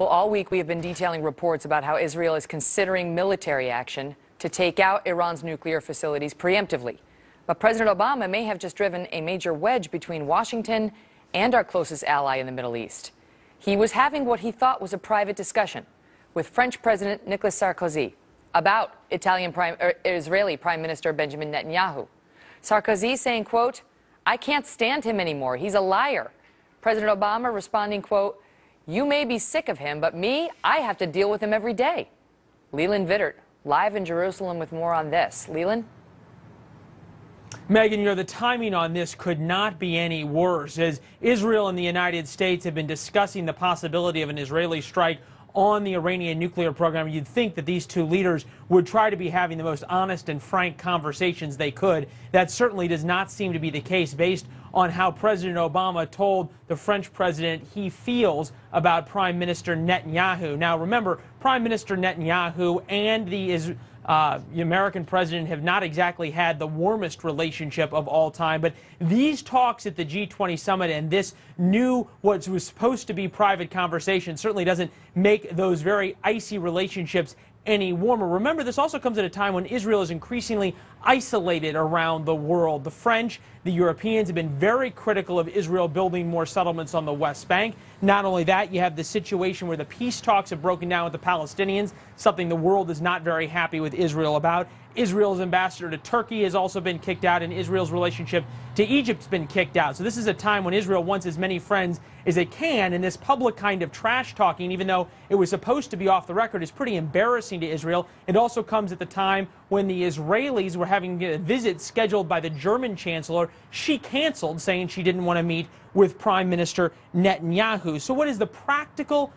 Well, all week we have been detailing reports about how Israel is considering military action to take out Iran's nuclear facilities preemptively. But President Obama may have just driven a major wedge between Washington and our closest ally in the Middle East. He was having what he thought was a private discussion with French President Nicolas Sarkozy about Israeli Prime Minister Benjamin Netanyahu. Sarkozy saying, quote, "I can't stand him anymore. He's a liar." President Obama responding, quote, "You may be sick of him, but me, I have to deal with him every day." Leland Vittert, live in Jerusalem with more on this. Leland? Megan, the timing on this could not be any worse, as Israel and the United States have been discussing the possibility of an Israeli strike on the Iranian nuclear program. You'd think that these two leaders would try to be having the most honest and frank conversations they could. That certainly does not seem to be the case based on how President Obama told the French president he feels about Prime Minister Netanyahu. Now, remember, Prime Minister Netanyahu and the American president have not exactly had the warmest relationship of all time, but these talks at the G20 summit and this new, what was supposed to be private conversation, certainly doesn't make those very icy relationships any warmer. Remember, this also comes at a time when Israel is increasingly isolated around the world. The French, the Europeans have been very critical of Israel building more settlements on the West Bank. Not only that, you have the situation where the peace talks have broken down with the Palestinians, something the world is not very happy with Israel about. Israel's ambassador to Turkey has also been kicked out, and Israel's relationship to Egypt's been kicked out. So this is a time when Israel wants as many friends as it can, and this public kind of trash talking, even though it was supposed to be off the record, is pretty embarrassing to Israel. It also comes at the time when the Israelis were having a visit scheduled by the German chancellor. She canceled, saying she didn't want to meet with Prime Minister Netanyahu. So what is the practical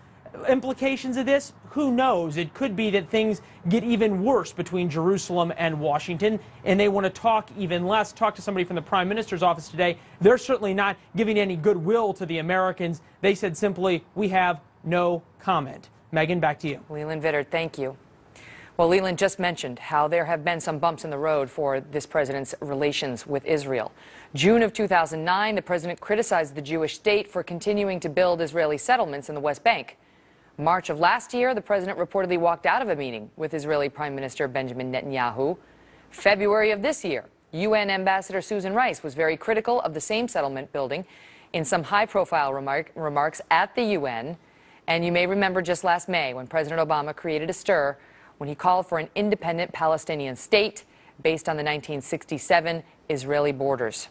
implications of this? Who knows? It could be that things get even worse between Jerusalem and Washington, and they want to talk even less. Talk to somebody from the Prime Minister's office today. They're certainly not giving any goodwill to the Americans. They said simply, "We have no comment." Megan, back to you. Leland Vittert, thank you. Well, Leland just mentioned how there have been some bumps in the road for this president's relations with Israel. June of 2009, the president criticized the Jewish state for continuing to build Israeli settlements in the West Bank. March of last year, the president reportedly walked out of a meeting with Israeli Prime Minister Benjamin Netanyahu. February of this year, UN Ambassador Susan Rice was very critical of the same settlement building in some high-profile remarks at the UN. And you may remember just last May when President Obama created a stir when he called for an independent Palestinian state based on the 1967 Israeli borders.